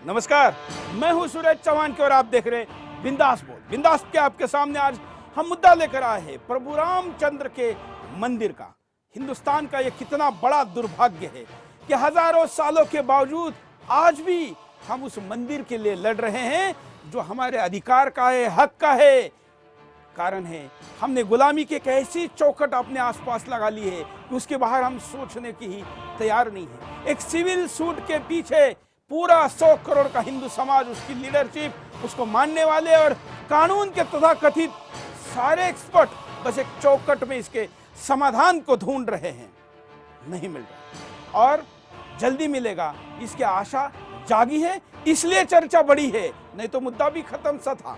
नमस्कार, मैं हूं सूरज चौहान और आप देख रहे हैं बिंदास बोल। बिंदास के आपके सामने आज हम मुद्दा लेकर आए हैं प्रभु रामचंद्र के मंदिर का। हिंदुस्तान का ये कितना बड़ा दुर्भाग्य है कि हजारों सालों के बावजूद आज भी हम उस मंदिर के लिए लड़ रहे हैं जो हमारे अधिकार का है, हक का है। कारण है हमने गुलामी की एक ऐसी चौखट अपने आसपास लगा ली है कि उसके बाहर हम सोचने की ही तैयार नहीं है। एक सिविल सूट के पीछे पूरा 100 करोड़ का हिंदू समाज, उसकी लीडरशिप, उसको मानने वाले और कानून के तथाकथित सारे एक्सपर्ट बस एक चौखट में इसके समाधान को ढूंढ रहे हैं। नहीं मिल रहा और जल्दी मिलेगा इसकी आशा जागी है, इसलिए चर्चा बड़ी है, नहीं तो मुद्दा भी खत्म सा था।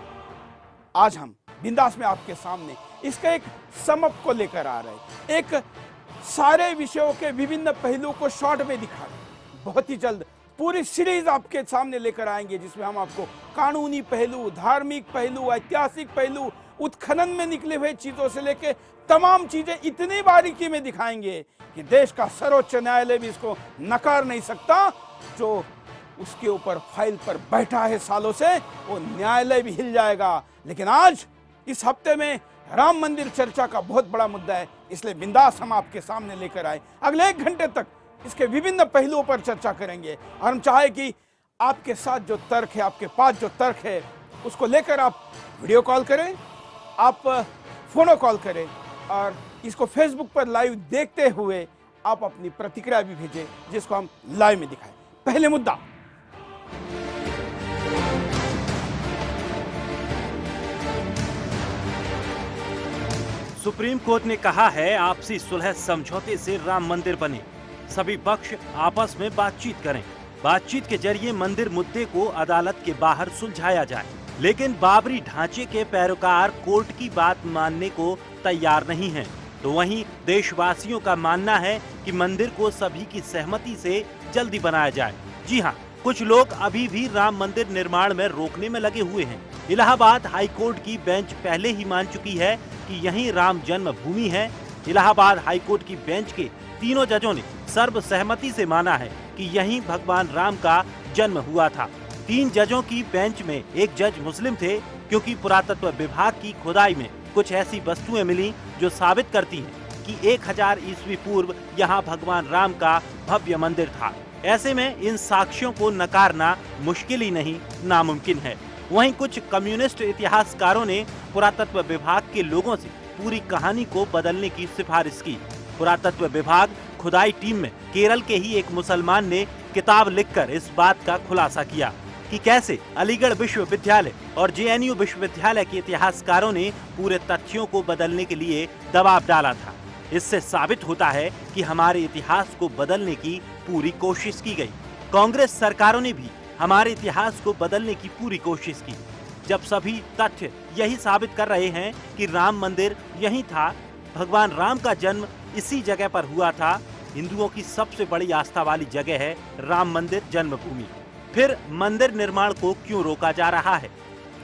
आज हम बिंदास में आपके सामने इसका एक समअप को लेकर आ रहे हैं, एक सारे विषयों के विभिन्न पहलुओं को शॉर्ट में दिखा रहे हैं। बहुत ही जल्द पूरी सीरीज आपके सामने लेकर आएंगे जिसमें हम आपको कानूनी पहलू, धार्मिक पहलू, ऐतिहासिक पहलू, उत्खनन में निकले हुए चीजों से लेके तमाम चीजें इतनी बारीकी में दिखाएंगे कि देश का सर्वोच्च न्यायालय भी इसको नकार नहीं सकता। जो उसके ऊपर फाइल पर बैठा है सालों से, वो न्यायालय भी हिल जाएगा। लेकिन आज इस हफ्ते में राम मंदिर चर्चा का बहुत बड़ा मुद्दा है, इसलिए बिंदास हम आपके सामने लेकर आए। अगले 1 घंटे तक इसके विभिन्न पहलुओं पर चर्चा करेंगे और हम चाहे कि आपके साथ जो तर्क है, आपके पास जो तर्क है, उसको लेकर आप वीडियो कॉल करें, आप फोनो कॉल करें और इसको फेसबुक पर लाइव देखते हुए आप अपनी प्रतिक्रिया भी भेजें जिसको हम लाइव में दिखाएं। पहले मुद्दा, सुप्रीम कोर्ट ने कहा है आपसी सुलह समझौते से राम मंदिर बने, सभी पक्ष आपस में बातचीत करें। बातचीत के जरिए मंदिर मुद्दे को अदालत के बाहर सुलझाया जाए। लेकिन बाबरी ढांचे के पैरोकार कोर्ट की बात मानने को तैयार नहीं हैं। तो वहीं देशवासियों का मानना है कि मंदिर को सभी की सहमति से जल्दी बनाया जाए। जी हाँ, कुछ लोग अभी भी राम मंदिर निर्माण में रोकने में लगे हुए हैं। इलाहाबाद हाई कोर्ट की बेंच पहले ही मान चुकी है कि यहीं राम जन्मभूमि है। इलाहाबाद हाई कोर्ट की बेंच के तीनों जजों ने सर्वसहमति से माना है कि यहीं भगवान राम का जन्म हुआ था। 3 जजों की बेंच में एक जज मुस्लिम थे, क्योंकि पुरातत्व विभाग की खुदाई में कुछ ऐसी वस्तुएं मिली जो साबित करती हैं कि 1000 ईस्वी पूर्व यहाँ भगवान राम का भव्य मंदिर था। ऐसे में इन साक्ष्यों को नकारना मुश्किल ही नहीं, नामुमकिन है। वहीं कुछ कम्युनिस्ट इतिहासकारों ने पुरातत्व विभाग के लोगों से पूरी कहानी को बदलने की सिफारिश की। पुरातत्व विभाग खुदाई टीम में केरल के ही एक मुसलमान ने किताब लिखकर इस बात का खुलासा किया कि कैसे अलीगढ़ विश्वविद्यालय और जेएनयू विश्वविद्यालय के इतिहासकारों ने पूरे तथ्यों को बदलने के लिए दबाव डाला था। इससे साबित होता है कि हमारे इतिहास को बदलने की पूरी कोशिश की गई। कांग्रेस सरकारों ने भी हमारे इतिहास को बदलने की पूरी कोशिश की, जब सभी तथ्य यही साबित कर रहे हैं कि राम मंदिर यही था, भगवान राम का जन्म इसी जगह पर हुआ था। हिंदुओं की सबसे बड़ी आस्था वाली जगह है राम मंदिर जन्मभूमि। फिर मंदिर निर्माण को क्यों रोका जा रहा है?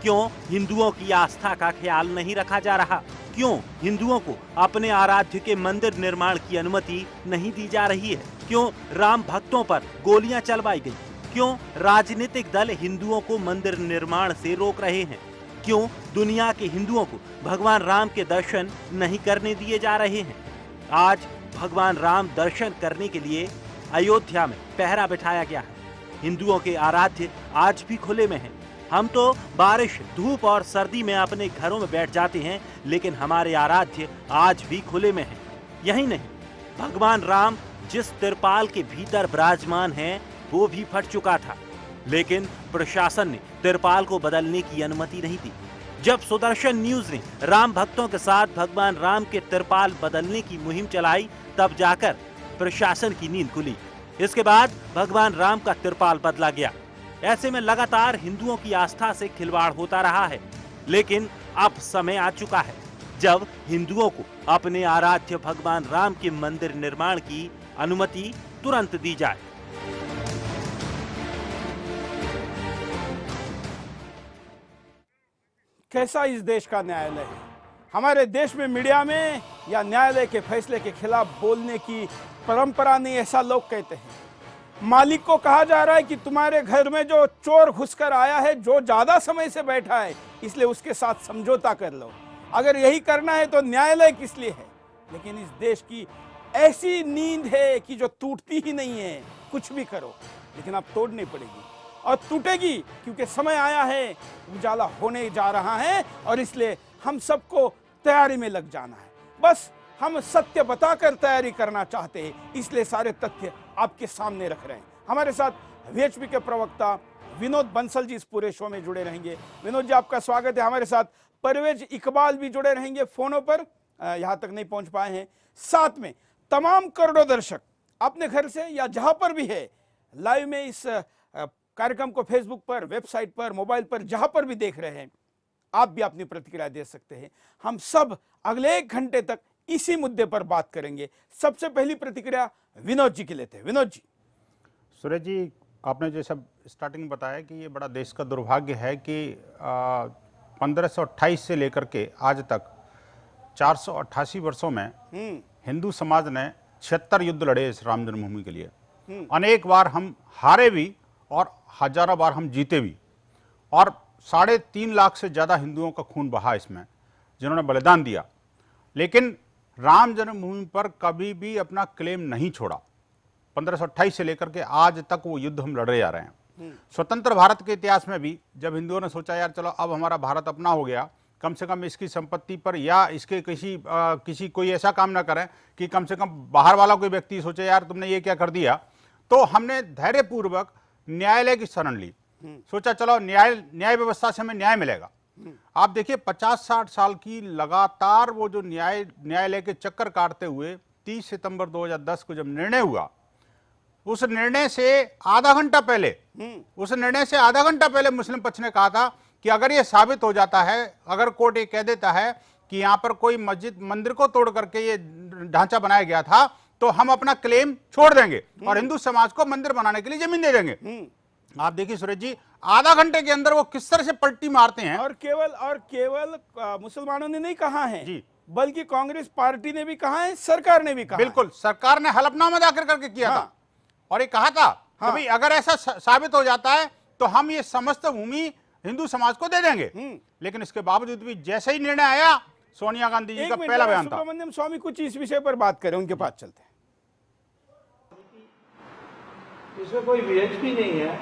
क्यों हिंदुओं की आस्था का ख्याल नहीं रखा जा रहा? क्यों हिंदुओं को अपने आराध्य के मंदिर निर्माण की अनुमति नहीं दी जा रही है? क्यों राम भक्तों पर गोलियां चलवाई गई? क्यों राजनीतिक दल हिंदुओं को मंदिर निर्माण से रोक रहे हैं? क्यों दुनिया के हिंदुओं को भगवान राम के दर्शन नहीं करने दिए जा रहे हैं? आज भगवान राम दर्शन करने के लिए अयोध्या में पहरा बिठाया गया है। हिंदुओं के आराध्य आज भी खुले में हैं। हम तो बारिश, धूप और सर्दी में अपने घरों में बैठ जाते हैं, लेकिन हमारे आराध्य आज भी खुले में हैं। यही नहीं, भगवान राम जिस तिरपाल के भीतर विराजमान हैं, वो भी फट चुका था, लेकिन प्रशासन ने तिरपाल को बदलने की अनुमति नहीं दी। जब सुदर्शन न्यूज ने राम भक्तों के साथ भगवान राम के तिरपाल बदलने की मुहिम चलाई, तब जाकर प्रशासन की नींद खुली। इसके बाद भगवान राम का तिरपाल बदला गया। ऐसे में लगातार हिंदुओं की आस्था से खिलवाड़ होता रहा है। लेकिन अब समय आ चुका है जब हिंदुओं को अपने आराध्य भगवान राम के मंदिर निर्माण की अनुमति तुरंत दी जाए। कैसा इस देश का न्यायालय है? हमारे देश में मीडिया में या न्यायालय के फैसले के खिलाफ बोलने की परंपरा नहीं, ऐसा लोग कहते हैं। मालिक को कहा जा रहा है कि तुम्हारे घर में जो चोर घुसकर आया है, जो ज्यादा समय से बैठा है, इसलिए उसके साथ समझौता कर लो। अगर यही करना है तो न्यायालय किस लिए है? लेकिन इस देश की ऐसी नींद है कि जो टूटती ही नहीं है। कुछ भी करो, लेकिन अब तोड़नी पड़ेगी और टूटेगी, क्योंकि समय आया है, उजाला होने जा रहा है और इसलिए हम सबको तैयारी में लग जाना है। बस हम सत्य बताकर तैयारी करना चाहते हैं, इसलिए सारे तथ्य आपके सामने रख रहे हैं। हमारे साथ वीएचपी के प्रवक्ता विनोद बंसल जी इस पूरे शो में जुड़े रहेंगे। विनोद जी, आपका स्वागत है। हमारे साथ परवेज इकबाल भी जुड़े रहेंगे फोनों पर, यहां तक नहीं पहुंच पाए हैं। साथ में तमाम करोड़ों दर्शक अपने घर से या जहां पर भी है लाइव में इस कार्यक्रम को फेसबुक पर, वेबसाइट पर, मोबाइल पर, जहां पर भी देख रहे हैं, आप भी अपनी प्रतिक्रिया दे सकते हैं। हम सब अगले 1 घंटे तक इसी मुद्दे पर बात करेंगे। सबसे पहली प्रतिक्रिया विनोद जी की लेते हैं। विनोद जी। सुरेश जी, आपने जैसा स्टार्टिंग में बताया कि ये बड़ा देश का दुर्भाग्य है कि 1528 से लेकर के आज तक 488 वर्षों में हिंदू समाज ने 76 युद्ध लड़े इस राम जन्मभूमि के लिए। अनेक बार हम हारे भी और हजारों बार हम जीते भी, और 3.5 लाख से ज़्यादा हिंदुओं का खून बहा इसमें, जिन्होंने बलिदान दिया। लेकिन राम जन्मभूमि पर कभी भी अपना क्लेम नहीं छोड़ा। 1528 से लेकर के आज तक वो युद्ध हम लड़े जा रहे हैं। स्वतंत्र भारत के इतिहास में भी जब हिंदुओं ने सोचा यार चलो अब हमारा भारत अपना हो गया, कम से कम इसकी संपत्ति पर या इसके किसी कोई ऐसा काम ना करें कि कम से कम बाहर वाला कोई व्यक्ति सोचे यार तुमने ये क्या कर दिया, तो हमने धैर्यपूर्वक न्यायालय की शरण ली। सोचा चलो न्याय व्यवस्था से हमें न्याय मिलेगा। आप देखिए 50-60 साल की लगातार वो जो न्यायालय के चक्कर काटते हुए 30 सितंबर 2010 को जब निर्णय हुआ, उस निर्णय से आधा घंटा पहले मुस्लिम पक्ष ने कहा था कि अगर ये साबित हो जाता है, अगर कोर्ट ये कह देता है कि यहां पर कोई मंदिर को तोड़ करके ये ढांचा बनाया गया था, तो हम अपना क्लेम छोड़ देंगे और हिंदू समाज को मंदिर बनाने के लिए जमीन दे देंगे। आप देखिए सुरेश जी, आधा घंटे के अंदर वो किस तरह से पलटी मारते हैं। और केवल मुसलमानों ने नहीं कहा है जी, बल्कि कांग्रेस पार्टी ने भी कहा है, सरकार ने भी कहा। बिल्कुल, सरकार ने हलफनामा दाखिल करके किया था और ये कहा था कि भाई अगर ऐसा साबित हो जाता है तो हम ये समस्त भूमि हिंदू समाज को दे देंगे। लेकिन इसके बावजूद भी जैसे ही निर्णय आया, सोनिया गांधी जी का पहला बयान था। सुब्रमण्यम स्वामी कुछ इस विषय पर बात करें, उनके पास चलते हैं। इसमें कोई वीएचपी नहीं है,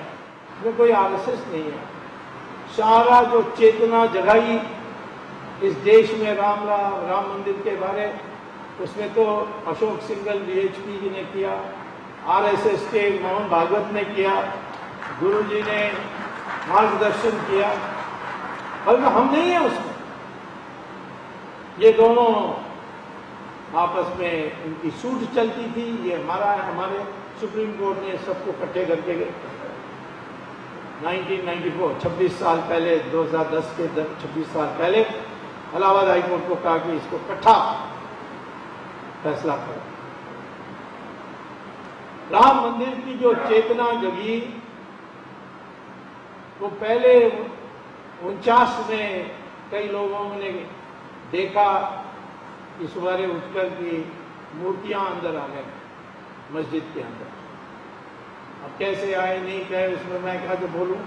इसमें कोई आरएसएस नहीं है। सारा जो चेतना जगाई इस देश में राम मंदिर के बारे, उसमें तो अशोक सिंघल वीएचपी जी ने किया, आरएसएस के मोहन भागवत ने किया, गुरु जी ने मार्गदर्शन किया, बल्कि हम नहीं है उसमें। ये दोनों आपस में इनकी सूट चलती थी। ये हमारे सुप्रीम कोर्ट ने सबको इकट्ठे करके 1994 26 साल पहले, 2010 के 26 साल पहले इलाहाबाद हाई कोर्ट को कहा कि इसको इकट्ठा फैसला करो। राम मंदिर की जो चेतना जगी वो पहले 49 में कई लोगों ने देखा कि सुबह उठकर की मूर्तियां अंदर आ गए मस्जिद के अंदर। अब कैसे आए नहीं कहे, इसमें मैं क्या जो बोलूं।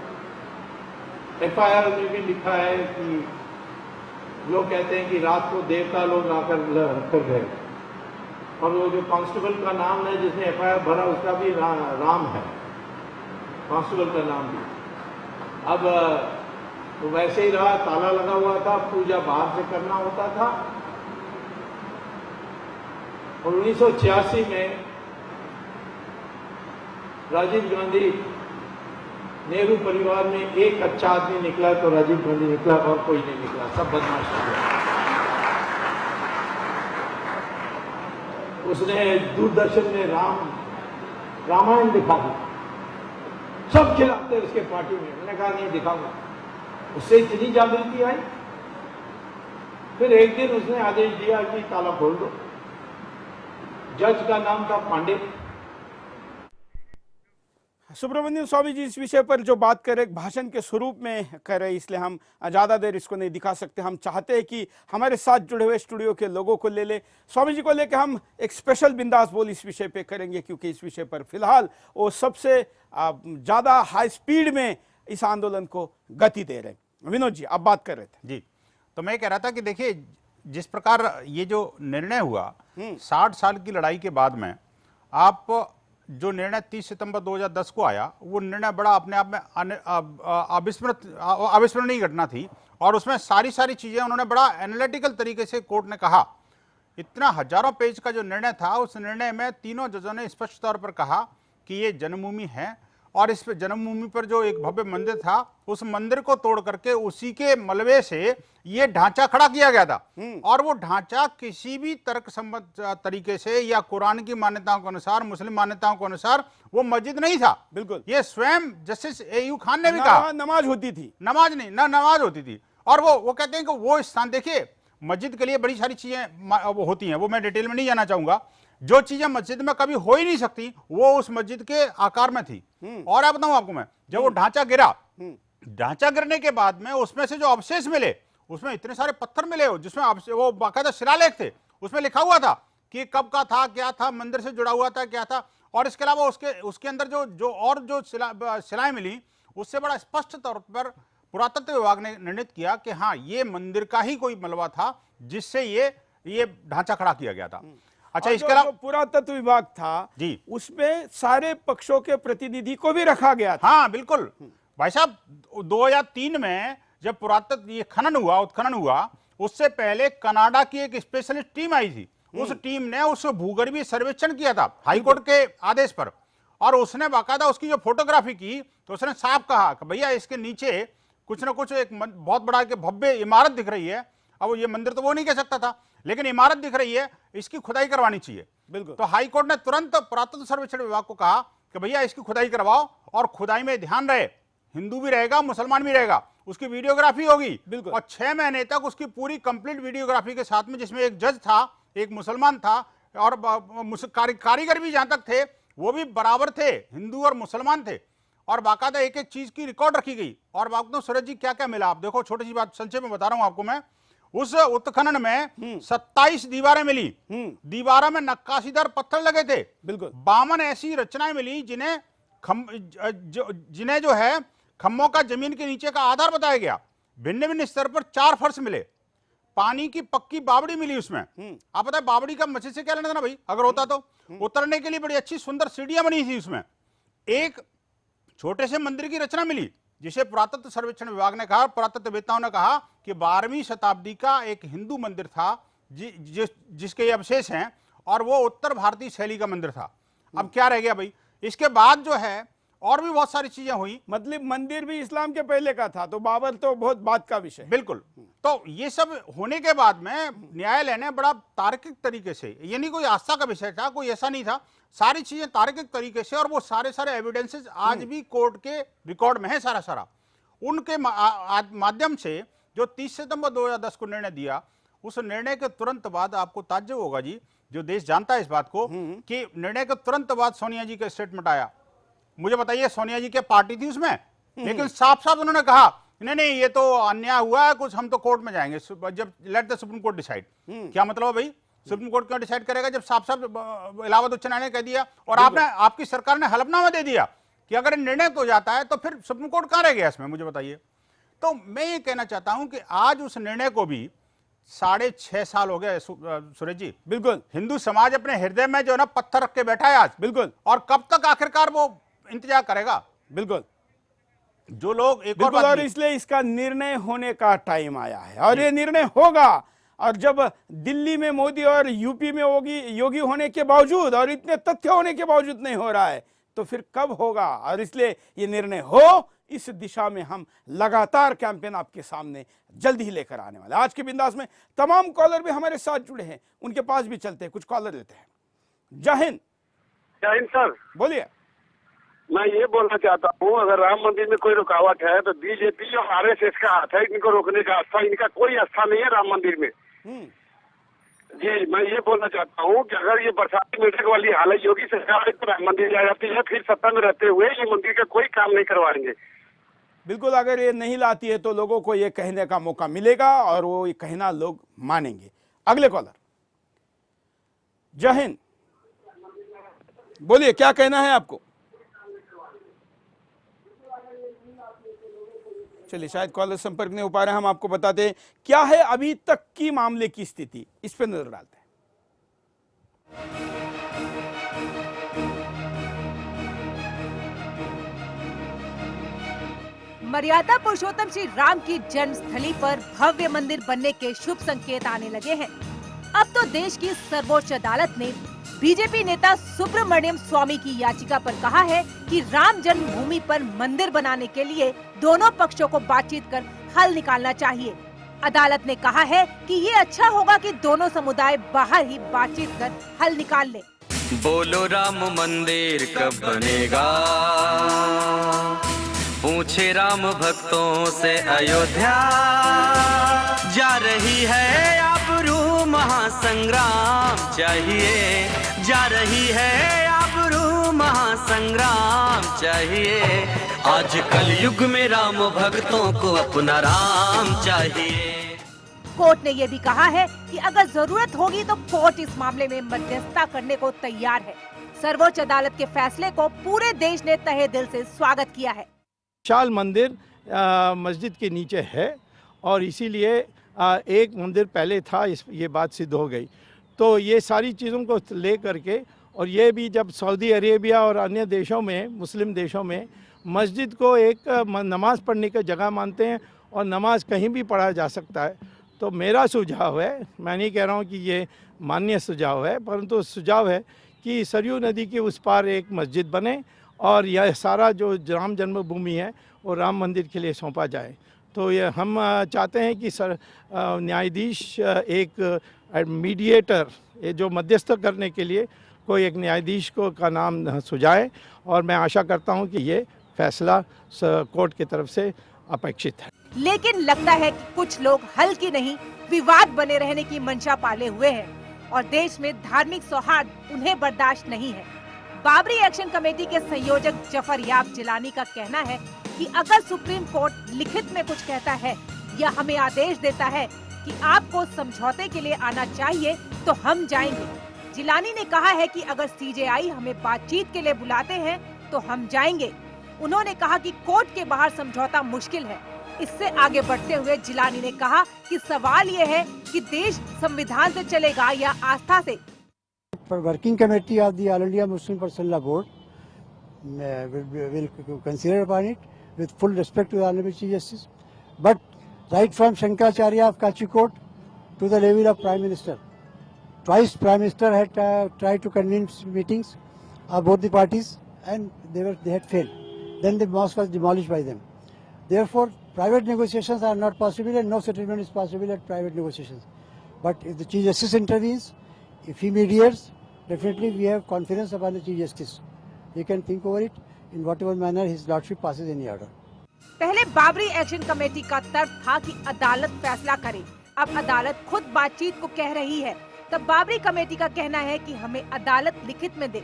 एफआईआर में भी लिखा है कि लोग कहते हैं कि रात को देवता लोग आकर रखकर गए, और वो जो कांस्टेबल का नाम है जिसने एफआईआर भरा उसका भी राम है, कांस्टेबल का नाम भी। अब तो वैसे ही रहा, ताला लगा हुआ था, पूजा बाहर से करना होता था। और 1986 में राजीव गांधी, नेहरू परिवार में एक अच्छा आदमी निकला तो राजीव गांधी निकला, और कोई नहीं निकला, सब बदमाश हो गए। उसने दूरदर्शन में रामायण दिखा दी, सब खिलाते उसके पार्टी में। मैंने कहा नहीं दिखाऊंगा। उससे इतनी जागृति आई, फिर एक दिन उसने आदेश दिया कि ताला खोल दो। जज का नाम था पांडे। सुब्रमण्यम स्वामी जी इस विषय पर जो बात कर रहे भाषण के स्वरूप में कर रहे, इसलिए हम ज्यादा देर इसको नहीं दिखा सकते। हम चाहते हैं कि हमारे साथ जुड़े हुए स्टूडियो के लोगों को ले ले। स्वामी जी को लेकर हम एक स्पेशल बिंदास बोल इस विषय पे करेंगे, क्योंकि इस विषय पर फिलहाल वो सबसे ज्यादा हाई स्पीड में इस आंदोलन को गति दे रहे। विनोद जी, आप बात कर रहे थे। जी, तो मैं कह रहा था कि देखिए, जिस प्रकार ये जो निर्णय हुआ 60 साल की लड़ाई के बाद में, आप जो निर्णय 30 सितंबर 2010 को आया, वो निर्णय बड़ा अपने आप में अविस्मरणीय घटना थी। और उसमें सारी चीजें उन्होंने बड़ा एनालिटिकल तरीके से कोर्ट ने कहा। इतना हजारों पेज का जो निर्णय था, उस निर्णय में तीनों जजों ने स्पष्ट तौर पर कहा कि ये जन्मभूमि है, और इस जन्मभूमि पर जो एक भव्य मंदिर था, उस मंदिर को तोड़ करके उसी के मलबे से ये ढांचा खड़ा किया गया था। और वो ढांचा किसी भी तर्कसम्मत तरीके से या कुरान की मान्यताओं के अनुसार, मुस्लिम मान्यताओं के अनुसार वो मस्जिद नहीं था। बिल्कुल, ये स्वयं जस्टिस एयू खान ने भी कहा नमाज होती थी, नमाज नहीं, ना नमाज होती थी। और वो कहते हैं कि वो स्थान, देखिए मस्जिद के लिए बड़ी सारी चीजें वो होती हैं, वो मैं डिटेल में नहीं जाना चाहूंगा। जो चीजें मस्जिद में कभी हो ही नहीं सकती, वो उस मस्जिद के आकार में थी। और आप बताऊं आपको मैं, जब वो ढांचा गिरा, ढांचा गिरने के बाद में उसमें से जो अवशेष मिले, उसमें इतने सारे पत्थर मिले जिसमें वो बाकायदा शिलालेख थे, उसमें लिखा हुआ था कि कब का था, क्या था, मंदिर से जुड़ा हुआ था, क्या था। और इसके अलावा उसके अंदर जो शिलाएं मिली, उससे बड़ा स्पष्ट तौर पर पुरातत्व विभाग ने निर्णित किया कि हाँ, ये मंदिर का ही कोई मलबा था जिससे ये ढांचा खड़ा किया गया था। अच्छा, इसके अलावा पुरातत्व विभाग था जी, उसमें सारे पक्षों के प्रतिनिधि को भी रखा गया था। हाँ बिल्कुल भाई साहब, 2003 में जब पुरातत्व ये उत्खनन हुआ, उससे पहले कनाडा की एक स्पेशलिस्ट टीम आई थी। उस टीम ने उस भूगर्भीय सर्वेक्षण किया था हाईकोर्ट के आदेश पर, और उसने बाकायदा उसकी जो फोटोग्राफी की, तो उसने साफ कहा कि भैया इसके नीचे कुछ ना कुछ एक बहुत बड़ा के भव्य इमारत दिख रही है। अब ये मंदिर तो वो नहीं कह सकता था, लेकिन इमारत दिख रही है, इसकी खुदाई करवानी चाहिए। बिल्कुल। तो हाईकोर्ट ने तुरंत पुरातत्व सर्वेक्षण विभाग को कहा कि भैया इसकी खुदाई करवाओ, और खुदाई में ध्यान रहे हिंदू भी रहेगा, मुसलमान भी रहेगा, उसकी वीडियोग्राफी होगी। बिल्कुल। और 6 महीने तक उसकी पूरी कंप्लीट वीडियोग्राफी के साथ में, जिसमें एक जज था, एक मुसलमान था, और कारीगर भी जहां तक थे वो भी बराबर थे, हिंदू और मुसलमान थे। और बाकायदा एक एक चीज की रिकॉर्ड रखी गई। और बात सूरज जी क्या क्या मिला, आप देखो, छोटी सी बात संक्षेप में बता रहा हूं आपको मैं। उस उत्खनन में 27 दीवारें मिली। दीवारों में नक्काशीदार पत्थर लगे थे। बिल्कुल। 52 ऐसी रचनाएं मिली जिन्हें जो है खम्भों का जमीन के नीचे का आधार बताया गया। भिन्न भिन्न स्तर पर 4 फर्श मिले। पानी की पक्की बावड़ी मिली उसमें। आप बताए बावड़ी का मस्जिद से क्या लेना था ना भाई, अगर होता तो। उतरने के लिए बड़ी अच्छी सुंदर सीढ़ियां बनी थी उसमें। एक छोटे से मंदिर की रचना मिली, जिसे पुरातत्व सर्वेक्षण विभाग ने कहा, पुरातत्ववेत्ताओं ने कहा कि 12वीं शताब्दी का एक हिंदू मंदिर था जिसके ये अवशेष हैं, और वो उत्तर भारतीय शैली का मंदिर था। अब क्या रह गया भाई, इसके बाद जो है और भी बहुत सारी चीजें हुई। मतलब मंदिर भी इस्लाम के पहले का था, तो बाबर तो बहुत बात का विषय। बिल्कुल। तो ये सब होने के बाद में न्यायालय ने बड़ा तार्किक तरीके से, ये नहीं कोई आस्था का विषय था, कोई ऐसा नहीं था, सारी चीजें तार्किक तरीके से, और वो सारे एविडेंसेस आज भी कोर्ट के रिकॉर्ड में है सारा। उनके माध्यम से जो 30 सितंबर 2010 को निर्णय दिया, उस निर्णय के तुरंत बाद आपको ताज्जुब होगा जी, जो देश जानता है इस बात को, कि निर्णय के तुरंत बाद सोनिया जी का स्टेटमेंट आया। मुझे बताइए, सोनिया जी क्या पार्टी थी उसमें? लेकिन साफ उन्होंने कहा नहीं ये तो अन्याय हुआ है कुछ, हम तो कोर्ट में जाएंगे, जब let the supreme court decide. क्या मतलब भाई, सुप्रीम कोर्ट क्यों डिसाइड करेगा जब साफ इलाहाबाद उच्च न्यायालय ने कह दिया, और आपकी सरकार ने हलफनामा दे दिया कि अगर निर्णय तो जाता है तो फिर सुप्रीम कोर्ट कहां रह गया इसमें, मुझे बताइए। तो मैं ये कहना चाहता हूं कि आज उस निर्णय को भी 6.5 साल हो गए सुरेश जी। बिल्कुल। हिंदू समाज अपने हृदय में जो है ना पत्थर रख के बैठा है आज। बिल्कुल। और कब तक आखिरकार वो इंतजार करेगा? बिल्कुल। जो लोग एक और इसलिए इसका निर्णय होने का टाइम आया है, और ये निर्णय होगा। और जब दिल्ली में मोदी और यूपी में योगी होने के बावजूद, और इतने तथ्य होने के बावजूद नहीं हो रहा है, तो फिर कब होगा? और इसलिए ये निर्णय हो, इस दिशा में हम लगातार कैंपेन आपके सामने जल्दी ही लेकर आने वाले। आज के बिंदास में तमाम कॉलर भी हमारे साथ जुड़े हैं, उनके पास भी चलते हैं, कुछ कॉलर लेते हैं। जय हिंद। जय हिंद सर। बोलिए। मैं ये बोलना चाहता हूँ, अगर राम मंदिर में कोई रुकावट है तो बीजेपी और आरएसएस का हाथ है इनको रोकने का। आस्था इनका कोई आस्था नहीं है राम मंदिर में। जी, मैं ये बोलना चाहता हूँ कि अगर ये बरसाती मीटिंग वाली हालत योगी सरकार पर राम मंदिर जा जाती है, फिर सत्ता में रहते हुए ये मंदिर का कोई काम नहीं करवाएंगे। बिल्कुल, अगर ये नहीं लाती है तो लोगों को ये कहने का मौका मिलेगा और वो ये कहना लोग मानेंगे। अगले कॉलर, जय हिंद, बोलिए क्या कहना है आपको। चलिए, शायद कॉलर संपर्क नहीं हो पा रहे, हम आपको बताते हैं क्या है अभी तक की मामले की स्थिति, इस पर नजर डालते हैं। मर्यादा पुरुषोत्तम श्री राम की जन्मस्थली पर भव्य मंदिर बनने के शुभ संकेत आने लगे हैं। अब तो देश की सर्वोच्च अदालत ने बीजेपी नेता सुब्रमण्यम स्वामी की याचिका पर कहा है कि राम जन्मभूमि पर मंदिर बनाने के लिए दोनों पक्षों को बातचीत कर हल निकालना चाहिए। अदालत ने कहा है कि ये अच्छा होगा कि दोनों समुदाय बाहर ही बातचीत कर हल निकाल ले। बोलो राम मंदिर कब बनेगा, पूछे राम भक्तों से अयोध्या, जा रही है आबरू महासंग्राम चाहिए, जा रही है आबरू महासंग्राम चाहिए, आज कल युग में राम भक्तों को अपना राम चाहिए। कोर्ट ने ये भी कहा है कि अगर जरूरत होगी तो कोर्ट इस मामले में मध्यस्थता करने को तैयार है। सर्वोच्च अदालत के फैसले को पूरे देश ने तहे दिल से स्वागत किया है। विशाल मंदिर मस्जिद के नीचे है और इसीलिए एक मंदिर पहले था, ये बात सिद्ध हो गई। तो ये सारी चीज़ों को ले करके, और ये भी जब सऊदी अरेबिया और अन्य देशों में, मुस्लिम देशों में मस्जिद को एक नमाज़ पढ़ने की जगह मानते हैं और नमाज कहीं भी पढ़ा जा सकता है। तो मेरा सुझाव है, मैं नहीं कह रहा हूँ कि ये मान्य सुझाव है, परंतु सुझाव है कि सरयू नदी के उस पार एक मस्जिद बने और यह सारा जो राम जन्मभूमि है वो राम मंदिर के लिए सौंपा जाए। तो ये हम चाहते हैं कि न्यायाधीश एक मीडिएटर, ये जो मध्यस्थ करने के लिए कोई एक न्यायाधीश को का नाम सुझाए, और मैं आशा करता हूं कि ये फैसला कोर्ट की तरफ से अपेक्षित है। लेकिन लगता है कि कुछ लोग हल की नहीं विवाद बने रहने की मंशा पाले हुए हैं और देश में धार्मिक सौहार्द उन्हें बर्दाश्त नहीं है। बाबरी एक्शन कमेटी के संयोजक जफर याब जिलानी का कहना है कि अगर सुप्रीम कोर्ट लिखित में कुछ कहता है या हमें आदेश देता है कि आपको समझौते के लिए आना चाहिए तो हम जाएंगे। जिलानी ने कहा है कि अगर सीजेआई हमें बातचीत के लिए बुलाते हैं तो हम जाएंगे। उन्होंने कहा कि कोर्ट के बाहर समझौता मुश्किल है। इससे आगे बढ़ते हुए जिलानी ने कहा कि सवाल ये है कि देश संविधान से चलेगा या आस्था से। Working committee of the All India Muslim Personnel Law Board will consider upon it with full respect to the Honorable Chief Justice. But right from Shankaracharya of Kachi Court to the level of Prime Minister, twice Prime Minister had tried to convince meetings of both the parties and they had failed. Then the mosque was demolished by them. Therefore, private negotiations are not possible and no settlement is possible at private negotiations. But if the Chief Justice intervenes, if he mediates, definitely we have confidence upon the Chief Justice. He can think over it in whatever manner his lordship passes any order. पहले Babri action committee का तर्क था कि अदालत फैसला करे। अब अदालत खुद बातचीत को कह रही है। तब बाबरी कमेटी का कहना है कि हमें अदालत लिखित में दे।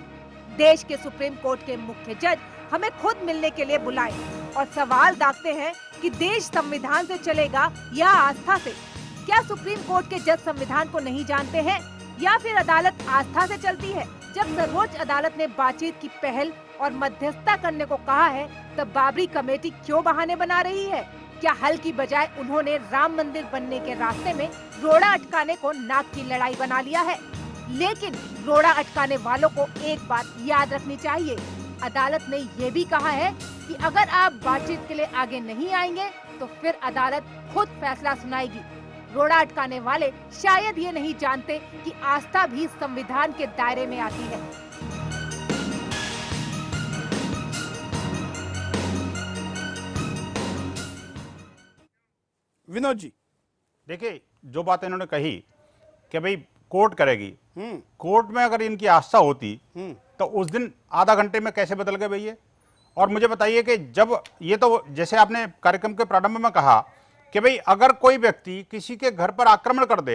देश के सुप्रीम कोर्ट के मुख्य जज हमें खुद मिलने के लिए बुलाए और सवाल दागते हैं कि देश संविधान से चलेगा या आस्था से। क्या सुप्रीम कोर्ट के जज संविधान को नहीं जानते हैं या फिर अदालत आस्था से चलती है? जब सर्वोच्च अदालत ने बातचीत की पहल और मध्यस्थता करने को कहा है, तब बाबरी कमेटी क्यों बहाने बना रही है? क्या हल की बजाय उन्होंने राम मंदिर बनने के रास्ते में रोड़ा अटकाने को नाक की लड़ाई बना लिया है? लेकिन रोड़ा अटकाने वालों को एक बात याद रखनी चाहिए, अदालत ने ये भी कहा है कि अगर आप बातचीत के लिए आगे नहीं आएंगे तो फिर अदालत खुद फैसला सुनाएगी। रोड़ा अटकाने वाले शायद ये नहीं जानते कि आस्था भी संविधान के दायरे में आती है। विनोद जी, देखिए, जो बात इन्होंने कही कि भाई कोर्ट करेगी, कोर्ट में अगर इनकी आस्था होती तो उस दिन आधा घंटे में कैसे बदल गए भैया? और मुझे बताइए कि जब ये, तो जैसे आपने कार्यक्रम के प्रारंभ में कहा कि भाई अगर कोई व्यक्ति किसी के घर पर आक्रमण कर दे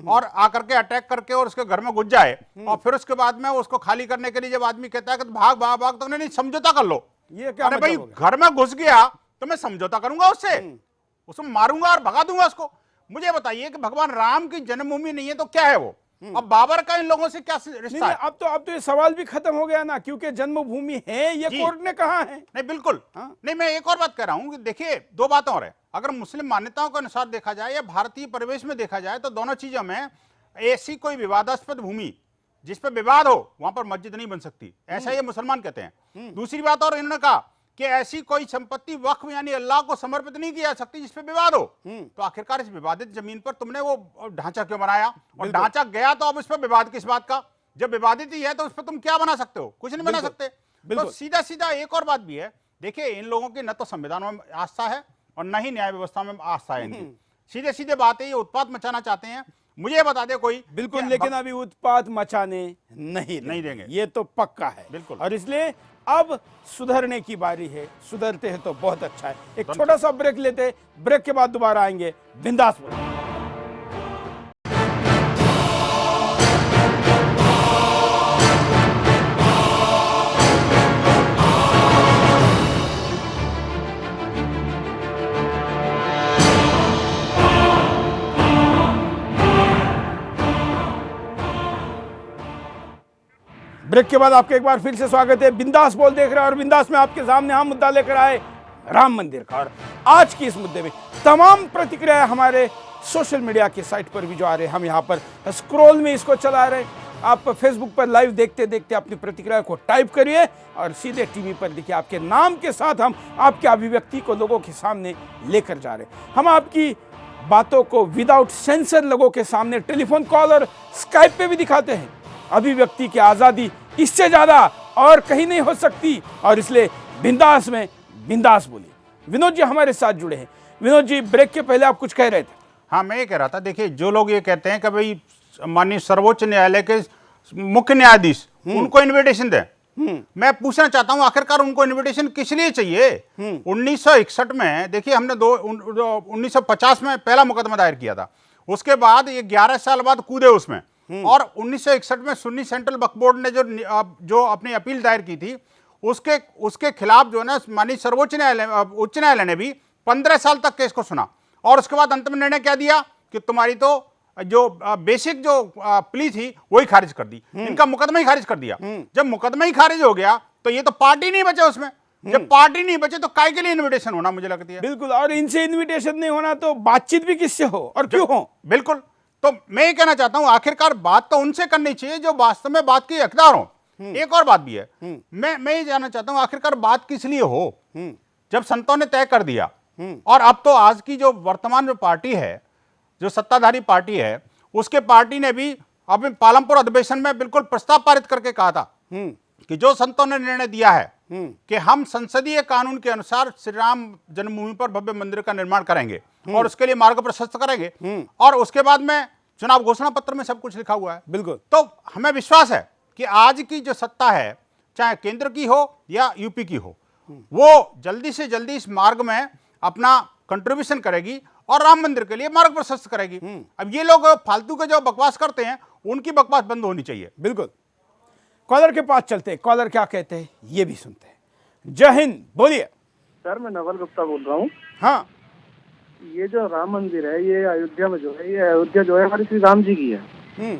और आकर के अटैक करके और उसके घर में घुस जाए और फिर उसके बाद में उसको खाली करने के लिए जब आदमी कहता है कि भाग भाग भाग, तो नहीं, समझौता कर लो। ये क्या अरे भाई, मतलब हो गया? घर में घुस गया तो मैं समझौता करूंगा उसको मारूंगा और भगा दूंगा उसको। मुझे बताइए कि भगवान राम की जन्मभूमि नहीं है तो क्या है वो? अब बाबर का इन लोगों से क्या रिश्ता है? अब तो ये सवाल भी खत्म हो गया ना, क्योंकि जन्मभूमि है ये कोर्ट ने कहा है। नहीं, बिल्कुल नहीं। मैं एक और बात कह रहा हूं कि देखिए, दो बातें और है। अगर मुस्लिम मान्यताओं के अनुसार देखा जाए या भारतीय परिवेश में देखा जाए तो दोनों चीजों में ऐसी कोई विवादास्पद भूमि जिस पर विवाद हो वहां पर मस्जिद नहीं बन सकती, ऐसा ये मुसलमान कहते हैं। दूसरी बात और इन्होंने कहा कि ऐसी कोई संपत्ति वक्फ यानी अल्लाह को समर्पित नहीं की जा सकती जिस पे विवाद हो। तो आखिरकार इस विवादित जमीन पर तुमने वो ढांचा क्यों बनाया? और ढांचा गया तो अब इस पर विवाद किस बात का? जब विवादित ही है तो उस पर तुम क्या बना सकते हो? कुछ नहीं बना सकते। तो सीधा सीधा एक और बात भी है, देखिए इन लोगों की न तो संविधान में आस्था है और न ही न्याय व्यवस्था में आस्था है इनकी। सीधे सीधे बात है, ये उत्पात मचाना चाहते हैं। मुझे बता दे कोई। बिल्कुल, लेकिन अभी उत्पात मचाने नहीं देंगे, ये तो पक्का है। बिल्कुल। और इसलिए अब सुधरने की बारी है। सुधरते हैं तो बहुत अच्छा है। एक छोटा सा ब्रेक लेते, ब्रेक के बाद दोबारा आएंगे। बिंदास बोलो। ब्रेक के बाद आपका एक बार फिर से स्वागत है। बिंदास बोल देख रहे हैं और बिंदास में आपके सामने हम मुद्दा लेकर आए राम मंदिर का। और आज की इस मुद्दे में तमाम प्रतिक्रिया हमारे सोशल मीडिया की साइट पर भी जो आ रहे हैं, हम यहाँ पर स्क्रॉल में इसको चला रहे हैं। आप फेसबुक पर लाइव देखते देखते अपनी प्रतिक्रिया को टाइप करिए और सीधे टीवी पर देखिए। आपके नाम के साथ हम आपके अभिव्यक्ति को लोगों के सामने लेकर जा रहे हैं। हम आपकी बातों को विदाउट सेंसर लोगों के सामने टेलीफोन कॉल और स्काइप पे भी दिखाते हैं। अभिव्यक्ति की आजादी इससे ज्यादा और कहीं नहीं हो सकती, और इसलिए बिंदास में बिंदास बोलिए। विनोद जी हमारे साथ जुड़े हैं। विनोद जी, ब्रेक के पहले आप कुछ कह रहे थे। हाँ, मैं ये कह रहा था, देखिए जो लोग ये कहते हैं कि भाई माननीय सर्वोच्च न्यायालय के मुख्य न्यायाधीश उनको इन्विटेशन दें, मैं पूछना चाहता हूं आखिरकार उनको इन्विटेशन किस लिए चाहिए? 1961 में देखिए हमने 1950 में पहला मुकदमा दायर किया था, उसके बाद ये 11 साल बाद कूदे उसमें, और 1961 में सुन्नी सेंट्रल वक्फ बोर्ड ने जो अपनी अपील दायर की थी उसके खिलाफ जो है ना माननीय सर्वोच्च न्यायालय उच्च न्यायालय ने भी 15 साल तक केस को सुना, और उसके बाद अंत में निर्णय क्या दिया कि तुम्हारी तो जो बेसिक जो प्ली थी वही खारिज कर दी, इनका मुकदमा ही खारिज कर दिया। जब मुकदमा ही खारिज हो गया तो ये तो पार्टी नहीं बचे उसमें। जब पार्टी नहीं बचे तो काय के लिए इन्विटेशन होना, मुझे लगती है। बिल्कुल, और इनसे इन्विटेशन नहीं होना तो बातचीत भी किससे हो और क्यों हो? बिल्कुल, तो मैं ये कहना चाहता हूं आखिरकार बात तो उनसे करनी चाहिए जो वास्तव में बात के हकदार हो। एक और बात भी है, मैं ये जानना चाहता हूं आखिरकार बात किस लिए हो? जब संतों ने तय कर दिया, और अब तो आज की जो वर्तमान जो पार्टी है, जो सत्ताधारी पार्टी है, उसके पार्टी ने भी अब पालमपुर अधिवेशन में बिल्कुल प्रस्ताव पारित करके कहा था कि जो संतों ने निर्णय दिया है कि हम संसदीय कानून के अनुसार श्री राम जन्मभूमि पर भव्य मंदिर का निर्माण करेंगे और उसके लिए मार्ग प्रशस्त करेंगे, और उसके बाद में चुनाव घोषणा पत्र में सब कुछ लिखा हुआ है। बिल्कुल, तो हमें विश्वास है कि आज की जो सत्ता है, चाहे केंद्र की हो या यूपी की हो, वो जल्दी से जल्दी इस मार्ग में अपना कंट्रीब्यूशन करेगी और राम मंदिर के लिए मार्ग प्रशस्त करेगी। अब ये लोग फालतू के जो बकवास करते हैं उनकी बकवास बंद होनी चाहिए। बिल्कुल। कॉलर के पास चलते हैं, कॉलर क्या कहते हैं ये भी सुनते हैं। जय हिंद, बोलिए। सर, मैं नवल गुप्ता बोल रहा हूँ। हाँ, ये जो राम मंदिर है, ये अयोध्या में जो है, ये अयोध्या जो है हमारे श्री राम जी की है,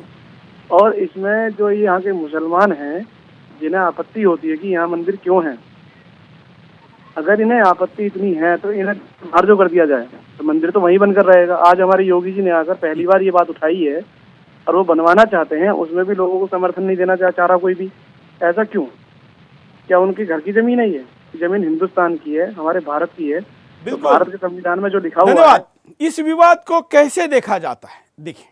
और इसमें जो यहाँ के मुसलमान हैं जिन्हें आपत्ति होती है कि यहाँ मंदिर क्यों है, अगर इन्हें आपत्ति इतनी है तो इन्हें बाहर जो कर दिया जाए, तो मंदिर तो वहीं बनकर रहेगा। आज हमारे योगी जी ने आकर पहली बार ये बात उठाई है और वो बनवाना चाहते हैं, उसमें भी लोगों को समर्थन नहीं देना चाह रहा कोई भी। ऐसा क्यों? क्या उनकी घर की जमीन है? ये जमीन हिंदुस्तान की है, हमारे भारत की है। तो भारत के संविधान में जो लिखा हुआ है। इस विवाद को कैसे देखा जाता है, देखिए।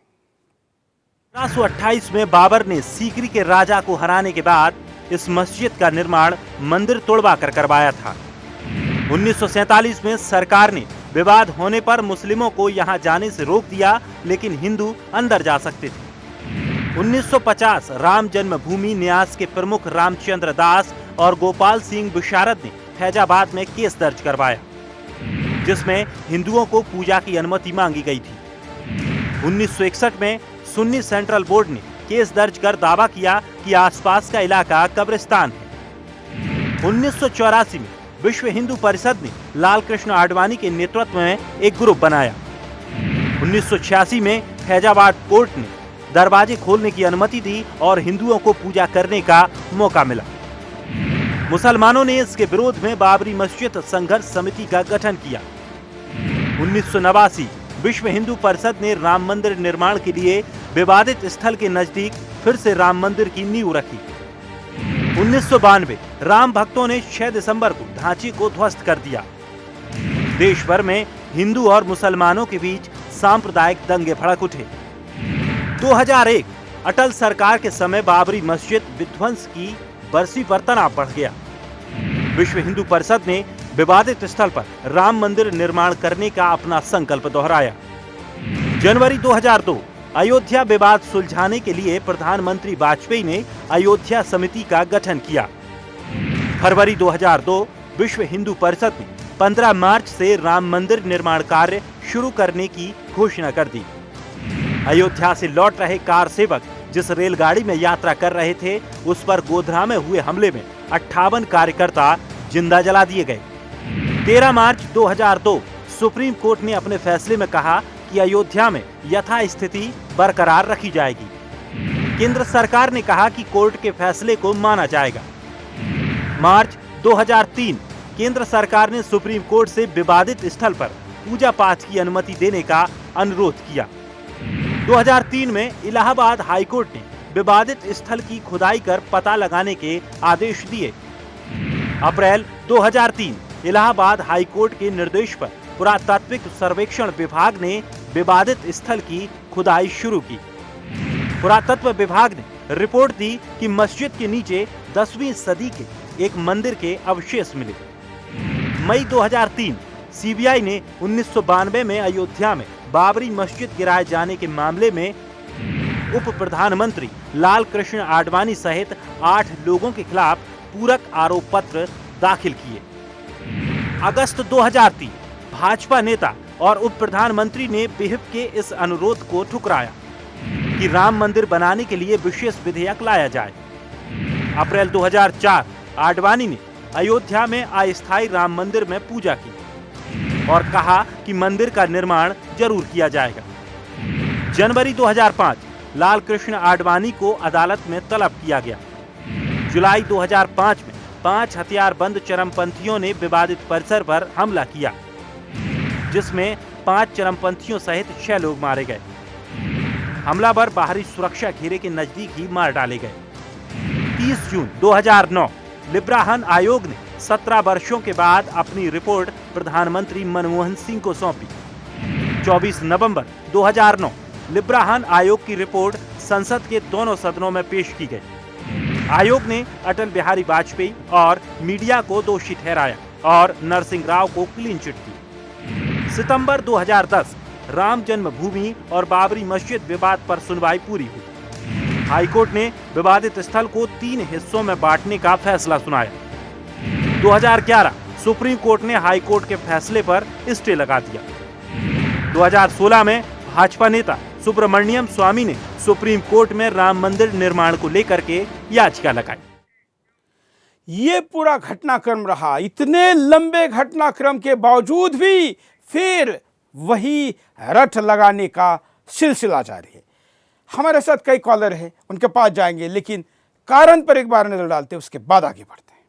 1928 में बाबर ने सीकरी के राजा को हराने के बाद इस मस्जिद का निर्माण मंदिर तोड़वा कर करवाया था। 1947 में सरकार ने विवाद होने पर मुस्लिमों को यहां जाने से रोक दिया, लेकिन हिंदू अंदर जा सकते थे। 1950 राम जन्मभूमि न्यास के प्रमुख रामचंद्र दास और गोपाल सिंह विशारद ने फैजाबाद में केस दर्ज करवाया। जिसमें हिंदुओं को पूजा की अनुमति मांगी गई थी। 1961 में सुन्नी सेंट्रल बोर्ड ने केस दर्ज कर दावा किया कि आसपास का इलाका कब्रिस्तान है। 1984 में विश्व हिंदू परिषद ने लाल कृष्ण आडवाणी के नेतृत्व में एक ग्रुप बनाया। 1986 में फैजाबाद कोर्ट ने दरवाजे खोलने की अनुमति दी और हिंदुओं को पूजा करने का मौका मिला। मुसलमानों ने इसके विरोध में बाबरी मस्जिद संघर्ष समिति का गठन किया। 1989 विश्व हिंदू परिषद ने राम मंदिर निर्माण के लिए विवादित स्थल के नजदीक फिर से राम मंदिर की नींव रखी। 1992 राम भक्तों ने 6 दिसंबर को ढांचे को ध्वस्त कर दिया। देश भर में हिंदू और मुसलमानों के बीच सांप्रदायिक दंगे भड़क उठे। 2001 अटल सरकार के समय बाबरी मस्जिद विध्वंस की बरसी पर तनाव बढ़ गया। विश्व हिंदू परिषद ने विवादित स्थल पर राम मंदिर निर्माण करने का अपना संकल्प दोहराया। जनवरी 2002 अयोध्या विवाद सुलझाने के लिए प्रधानमंत्री वाजपेयी ने अयोध्या समिति का गठन किया। फरवरी 2002 विश्व हिंदू परिषद ने 15 मार्च से राम मंदिर निर्माण कार्य शुरू करने की घोषणा कर दी। अयोध्या से लौट रहे कार सेवक जिस रेलगाड़ी में यात्रा कर रहे थे, उस पर गोधरा में हुए हमले में 58 कार्यकर्ता जिंदा जला दिए गए। 13 मार्च 2002 सुप्रीम कोर्ट ने अपने फैसले में कहा कि अयोध्या में यथास्थिति बरकरार रखी जाएगी। केंद्र सरकार ने कहा कि कोर्ट के फैसले को माना जाएगा। मार्च 2003 केंद्र सरकार ने सुप्रीम कोर्ट से विवादित स्थल पर पूजा पाठ की अनुमति देने का अनुरोध किया। 2003 में इलाहाबाद हाईकोर्ट ने विवादित स्थल की खुदाई कर पता लगाने के आदेश दिए। अप्रैल 2003 इलाहाबाद हाईकोर्ट के निर्देश पर पुरातात्विक सर्वेक्षण विभाग ने विवादित स्थल की खुदाई शुरू की। पुरातत्व विभाग ने रिपोर्ट दी कि मस्जिद के नीचे 10वीं सदी के एक मंदिर के अवशेष मिले। मई 2003 सीबीआई ने 1992 में अयोध्या में बाबरी मस्जिद गिराए जाने के मामले में उप प्रधानमंत्री लाल कृष्ण आडवाणी सहित 8 लोगों के खिलाफ पूरक आरोप पत्र दाखिल किए। अगस्त 2003 भाजपा नेता और उप प्रधानमंत्री ने विहिप के इस अनुरोध को ठुकराया कि राम मंदिर बनाने के लिए विशेष विधेयक लाया जाए। अप्रैल 2004 आडवाणी ने अयोध्या में अस्थायी राम मंदिर में पूजा की और कहा कि मंदिर का निर्माण जरूर किया जाएगा। जनवरी 2005 लाल कृष्ण आडवाणी को अदालत में तलब किया गया। जुलाई 2005 में 5 हथियारबंद चरमपंथियों ने विवादित परिसर पर हमला किया, जिसमें 5 चरमपंथियों सहित 6 लोग मारे गए। हमलावर बाहरी सुरक्षा घेरे के नजदीक ही मार डाले गए। 30 जून 2009 लिब्राहन आयोग ने 17 वर्षों के बाद अपनी रिपोर्ट प्रधानमंत्री मनमोहन सिंह को सौंपी। 24 नवंबर 2009 लिब्राहन आयोग की रिपोर्ट संसद के दोनों सदनों में पेश की गई। आयोग ने अटल बिहारी वाजपेयी और मीडिया को दोषी ठहराया और नरसिंह राव को क्लीन चिट दी। सितंबर 2010 राम जन्मभूमि और बाबरी मस्जिद विवाद पर सुनवाई पूरी हुई। हाईकोर्ट ने विवादित स्थल को 3 हिस्सों में बांटने का फैसला सुनाया। 2011 सुप्रीम कोर्ट ने हाईकोर्ट के फैसले पर स्टे लगा दिया। 2016 में भाजपा नेता सुब्रमण्यम स्वामी ने सुप्रीम कोर्ट में राम मंदिर निर्माण को लेकर के याचिका लगाई। ये पूरा घटनाक्रम रहा। इतने लंबे घटनाक्रम के बावजूद भी फिर वही रट लगाने का सिलसिला जारी है। हमारे साथ कई कॉलर हैं, उनके पास जाएंगे, लेकिन कारण पर एक बार नजर डालते हैं, उसके बाद आगे बढ़ते हैं।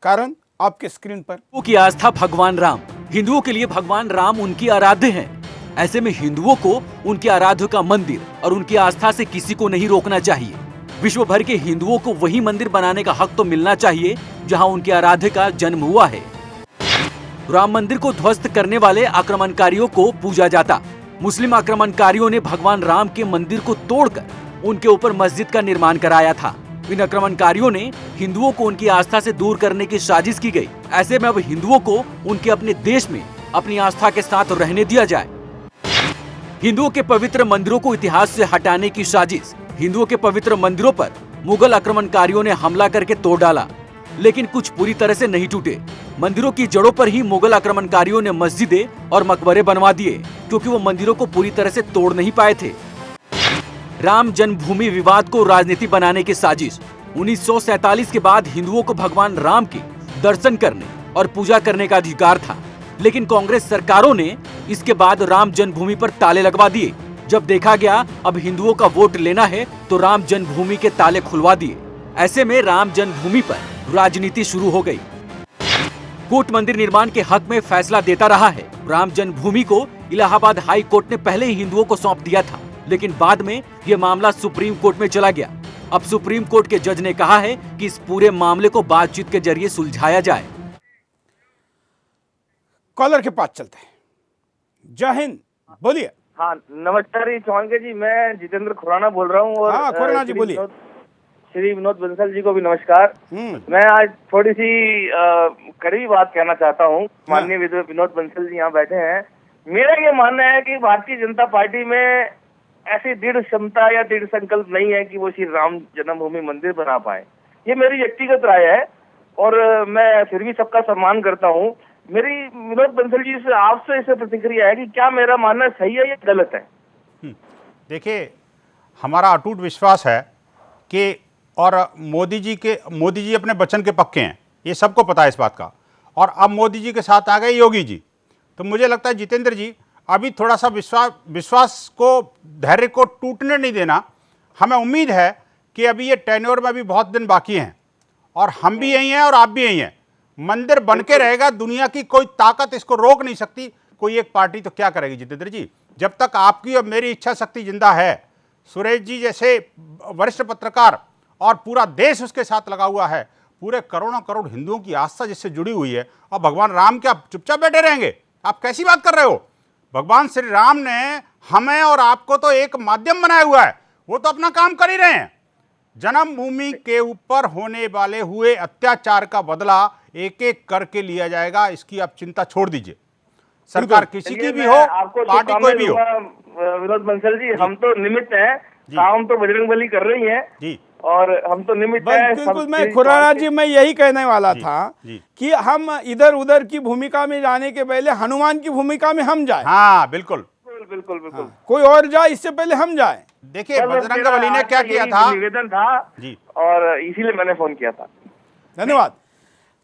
कारण आपके स्क्रीन पर। हिंदुओं की आस्था भगवान राम, हिंदुओं के लिए भगवान राम उनकी आराध्य हैं। ऐसे में हिंदुओं को उनके आराध्य का मंदिर और उनकी आस्था से किसी को नहीं रोकना चाहिए। विश्व भर के हिंदुओं को वही मंदिर बनाने का हक तो मिलना चाहिए जहां उनके आराध्य का जन्म हुआ है। राम मंदिर को ध्वस्त करने वाले आक्रमणकारियों को पूजा जाता। मुस्लिम आक्रमणकारियों ने भगवान राम के मंदिर को तोड़कर उनके ऊपर मस्जिद का निर्माण कराया था। इन आक्रमणकारियों ने हिंदुओं को उनकी आस्था से दूर करने की साजिश की गई। ऐसे में अब हिंदुओं को उनके अपने देश में अपनी आस्था के साथ रहने दिया जाए। हिंदुओं के पवित्र मंदिरों को इतिहास से हटाने की साजिश। हिंदुओं के पवित्र मंदिरों पर मुगल आक्रमणकारियों ने हमला करके तोड़ डाला, लेकिन कुछ पूरी तरह से नहीं टूटे। मंदिरों की जड़ों पर ही मुगल आक्रमणकारियों ने मस्जिदें और मकबरे बनवा दिए, क्योंकि वो मंदिरों को पूरी तरह से तोड़ नहीं पाए थे। राम जन्मभूमि विवाद को राजनीति बनाने की साजिश। 1947 के बाद हिंदुओं को भगवान राम के दर्शन करने और पूजा करने का अधिकार था, लेकिन कांग्रेस सरकारों ने इसके बाद राम जन्मभूमि पर ताले लगवा दिए। जब देखा गया अब हिंदुओं का वोट लेना है तो राम जन्मभूमि के ताले खुलवा दिए। ऐसे में राम जन्मभूमि पर राजनीति शुरू हो गई। कोर्ट मंदिर निर्माण के हक में फैसला देता रहा है। राम जन्मभूमि को इलाहाबाद हाई कोर्ट ने पहले ही हिंदुओं को सौंप दिया था, लेकिन बाद में ये मामला सुप्रीम कोर्ट में चला गया। अब सुप्रीम कोर्ट के जज ने कहा है कि इस पूरे मामले को बातचीत के जरिए सुलझाया जाए। कॉलर के पास चलते हैं। जय हिंद, बोलिए। हाँ नमस्कार चौहान जी, मैं जितेंद्र खुराना बोल रहा हूँ। और हाँ खुराना जी बोलिए। श्री विनोद बंसल जी को भी नमस्कार। मैं आज थोड़ी सी कड़वी बात कहना चाहता हूँ। माननीय विनोद बंसल जी यहाँ बैठे हैं। मेरा ये मानना है कि भारतीय जनता पार्टी में ऐसी दृढ़ क्षमता या दृढ़ संकल्प नहीं है कि वो श्री राम जन्मभूमि मंदिर बना पाए। ये मेरी व्यक्तिगत राय है और मैं फिर भी सबका सम्मान करता हूँ। मेरी विनोद बंसल जी से आपसे इसे प्रतिक्रिया है कि क्या मेरा मानना सही है या गलत है। देखिए, हमारा अटूट विश्वास है कि और मोदी जी अपने वचन के पक्के हैं, ये सबको पता है इस बात का। और अब मोदी जी के साथ आ गए योगी जी, तो मुझे लगता है जितेंद्र जी अभी थोड़ा सा विश्वास को, धैर्य को टूटने नहीं देना। हमें उम्मीद है कि अभी ये टेन्योर में भी बहुत दिन बाकी हैं और हम भी यही हैं और आप भी यही हैं। मंदिर बन के रहेगा, दुनिया की कोई ताकत इसको रोक नहीं सकती। कोई एक पार्टी तो क्या करेगी जितेंद्र जी, जब तक आपकी और मेरी इच्छा शक्ति जिंदा है। सुरेश जी जैसे वरिष्ठ पत्रकार और पूरा देश उसके साथ लगा हुआ है, पूरे करोड़ों करोड़ हिंदुओं की आस्था जिससे जुड़ी हुई है, और भगवान राम क्या चुपचाप बैठे रहेंगे? आप कैसी बात कर रहे हो? भगवान श्री राम ने हमें और आपको तो एक माध्यम बनाया हुआ है, वो तो अपना काम कर ही रहे हैं। जन्मभूमि के ऊपर होने वाले हुए अत्याचार का बदला एक एक करके लिया जाएगा, इसकी आप चिंता छोड़ दीजिए। सरकार किसी की भी हो, पार्टी कोई भी हो। विनोद बंसल जी, हम तो निमित्त हैं, काम तो बजरंगबली कर रही है जी, और हम तो निमित्त हैं। बिल्कुल, मैं खुराना जी मैं यही कहने वाला था कि हम इधर उधर की भूमिका में जाने के पहले हनुमान की भूमिका में हम जाए। हाँ बिल्कुल बिल्कुल बिल्कुल। हाँ, कोई और जाए इससे पहले हम जाए। देखिए बजरंगबली ने क्या किया था, निवेदन था जी, और इसीलिए मैंने फोन किया था। धन्यवाद।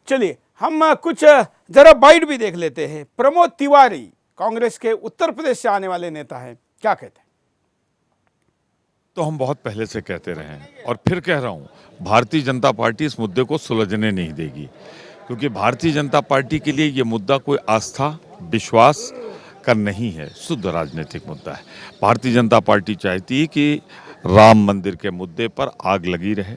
चलिए हम कुछ जरा बाइट भी देख लेते हैं। प्रमोद तिवारी कांग्रेस के उत्तर प्रदेश से आने वाले नेता हैं, क्या कहते हैं? तो हम बहुत पहले से कहते रहे हैं और फिर कह रहा हूं, भारतीय जनता पार्टी इस मुद्दे को सुलझने नहीं देगी, क्योंकि भारतीय जनता पार्टी के लिए ये मुद्दा कोई आस्था विश्वास का नहीं है, शुद्ध राजनीतिक मुद्दा है। भारतीय जनता पार्टी चाहती है कि राम मंदिर के मुद्दे पर आग लगी रहे,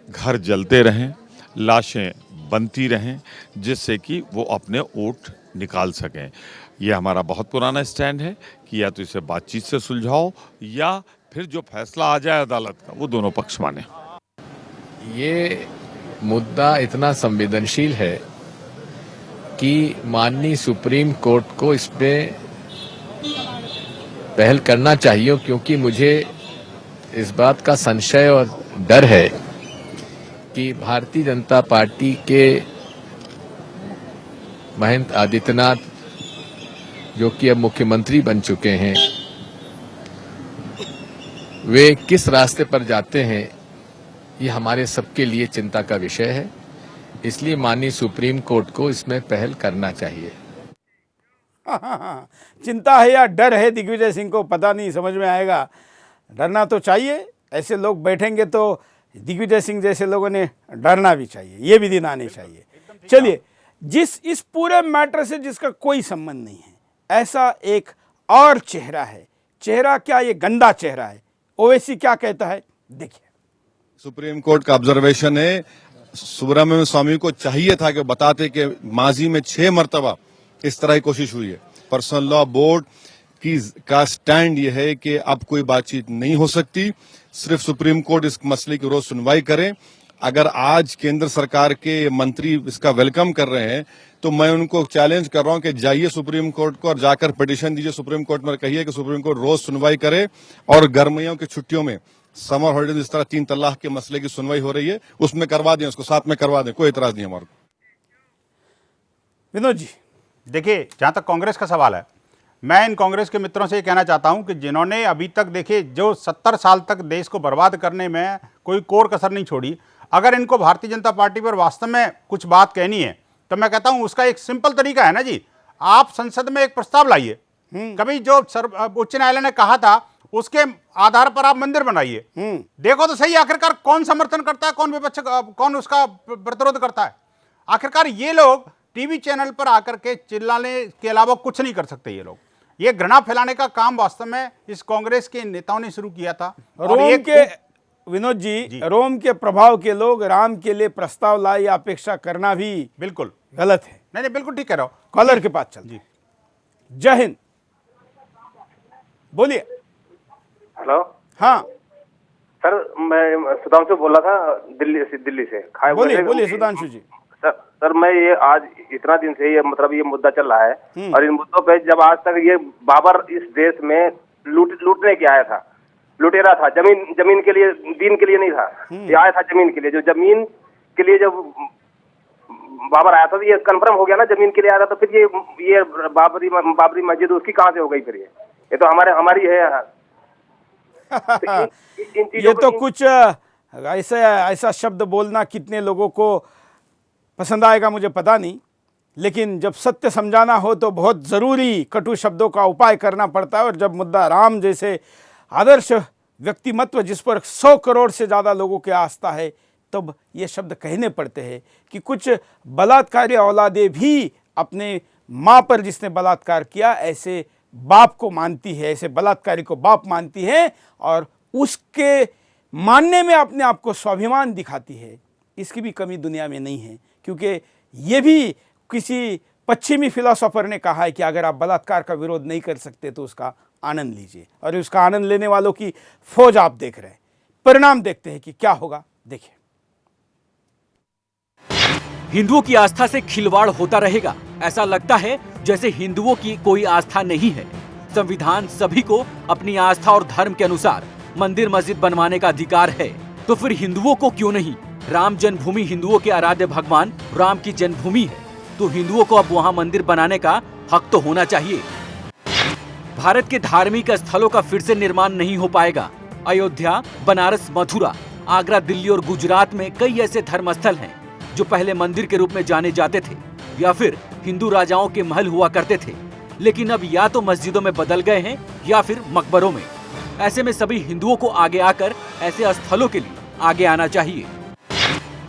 घर जलते रहें, लाशें बनती रहें, जिससे कि वो अपने वोट निकाल सकें। ये हमारा बहुत पुराना स्टैंड है कि या तो इसे बातचीत से सुलझाओ या फिर जो फैसला आ जाए अदालत का वो दोनों पक्ष माने। ये मुद्दा इतना संवेदनशील है कि माननीय सुप्रीम कोर्ट को इस पे पहल करना चाहिए, क्योंकि मुझे इस बात का संशय और डर है कि भारतीय जनता पार्टी के महंत आदित्यनाथ, जो कि अब मुख्यमंत्री बन चुके हैं, वे किस रास्ते पर जाते हैं ये हमारे सबके लिए चिंता का विषय है। इसलिए माननीय सुप्रीम कोर्ट को इसमें पहल करना चाहिए। चिंता है या डर है दिग्विजय सिंह को पता नहीं, समझ में आएगा। डरना तो चाहिए, ऐसे लोग बैठेंगे तो दिग्विजय सिंह जैसे लोगों ने डरना भी चाहिए, ये भी दिन आनी चाहिए। चलिए, इस पूरे मैटर से जिसका कोई संबंध नहीं है, ऐसा एक और चेहरा है। चेहरा क्या, ये गंदा चेहरा है। ओवैसी क्या कहता है, देखिए। सुप्रीम कोर्ट का ऑब्जर्वेशन है, सुब्रमण्यम स्वामी को चाहिए था कि बताते कि माजी में 6 मरतबा इस तरह की कोशिश हुई है। पर्सनल लॉ बोर्ड का स्टैंड ये है कि अब कोई बातचीत नहीं हो सकती, सिर्फ सुप्रीम कोर्ट इस मसले की रोज सुनवाई करे। अगर आज केंद्र सरकार के मंत्री इसका वेलकम कर रहे हैं तो मैं उनको चैलेंज कर रहा हूं कि जाइए सुप्रीम कोर्ट को और जाकर पिटीशन दीजिए सुप्रीम कोर्ट में, कहिए कि सुप्रीम कोर्ट रोज सुनवाई करे और गर्मियों की छुट्टियों में समर हॉलीडेज इस तरह 3 तलाक के मसले की सुनवाई हो रही है उसमें करवा दें, उसको साथ में करवा दें, कोई एतराज नहीं हमारे को। विनोद जी, देखिए, जहां तक कांग्रेस का सवाल है, मैं इन कांग्रेस के मित्रों से ये कहना चाहता हूं कि जिन्होंने अभी तक, देखिए, जो 70 साल तक देश को बर्बाद करने में कोई कोर कसर नहीं छोड़ी, अगर इनको भारतीय जनता पार्टी पर वास्तव में कुछ बात कहनी है तो मैं कहता हूं उसका एक सिंपल तरीका है ना जी, आप संसद में एक प्रस्ताव लाइए। कभी जो उच्च न्यायालय ने कहा था उसके आधार पर आप मंदिर बनाइए, देखो तो सही आखिरकार कौन समर्थन करता है, कौन विपक्ष, कौन उसका प्रतिरोध करता है। आखिरकार ये लोग टीवी चैनल पर आकर के चिल्लाने के अलावा कुछ नहीं कर सकते। ये लोग ये घृणा फैलाने का काम वास्तव में इस कांग्रेस के नेताओं ने शुरू किया था। रोम के विनोद जी, रोम के प्रभाव के लोग राम के लिए प्रस्ताव लाए, अपेक्षा करना भी बिल्कुल गलत है। नहीं, बिल्कुल ठीक कह रहा हूं। कॉलर के पास चल जी। जय हिंद, बोलिए। हेलो, हाँ सर, मैं सुधांशु बोल रहा था दिल्ली से। बोलिए सुधांशु जी। सर, मैं ये आज इतना दिन से ये मतलब ये मुद्दा चल रहा है, और इन मुद्दों पे जब आज तक ये बाबर इस देश में लूटने के आया था, लुटेरा था, जमीन के लिए, दीन के लिए नहीं था, ये आया था जमीन के लिए। जो जमीन के लिए जब बाबर आया था तो ये कंफर्म हो गया ना, जमीन के लिए आया था, तो फिर ये बाबरी मस्जिद उसकी कहाँ से हो गई फिर? ये तो हमारी है। ये तो कुछ ऐसा शब्द बोलना कितने लोगों को पसंद आएगा मुझे पता नहीं, लेकिन जब सत्य समझाना हो तो बहुत ज़रूरी कटु शब्दों का उपाय करना पड़ता है। और जब मुद्दा राम जैसे आदर्श व्यक्तिमत्व जिस पर 100 करोड़ से ज़्यादा लोगों की आस्था है, तब ये शब्द कहने पड़ते हैं कि कुछ बलात्कारी औलादे भी अपने माँ पर जिसने बलात्कार किया ऐसे बाप को मानती है, ऐसे बलात्कारी को बाप मानती है, और उसके मानने में अपने आप को स्वाभिमान दिखाती है। इसकी भी कमी दुनिया में नहीं है, क्योंकि ये भी किसी पश्चिमी फिलोसोफर ने कहा है कि अगर आप बलात्कार का विरोध नहीं कर सकते तो उसका आनंद लीजिए। और उसका आनंद लेने वालों की फौज आप देख रहे हैं। परिणाम देखते हैं कि क्या होगा, देखिए। हिंदुओं की आस्था से खिलवाड़ होता रहेगा। ऐसा लगता है जैसे हिंदुओं की कोई आस्था नहीं है। संविधान सभी को अपनी आस्था और धर्म के अनुसार मंदिर मस्जिद बनवाने का अधिकार है, तो फिर हिंदुओं को क्यों नहीं? राम जन्मभूमि हिंदुओं के आराध्य भगवान राम की जन्मभूमि है, तो हिंदुओं को अब वहां मंदिर बनाने का हक तो होना चाहिए। भारत के धार्मिक स्थलों का फिर से निर्माण नहीं हो पाएगा। अयोध्या, बनारस, मथुरा, आगरा, दिल्ली और गुजरात में कई ऐसे धर्म स्थल हैं जो पहले मंदिर के रूप में जाने जाते थे या फिर हिंदू राजाओं के महल हुआ करते थे, लेकिन अब या तो मस्जिदों में बदल गए हैं या फिर मकबरों में। ऐसे में सभी हिंदुओं को आगे आकर ऐसे स्थलों के लिए आगे आना चाहिए।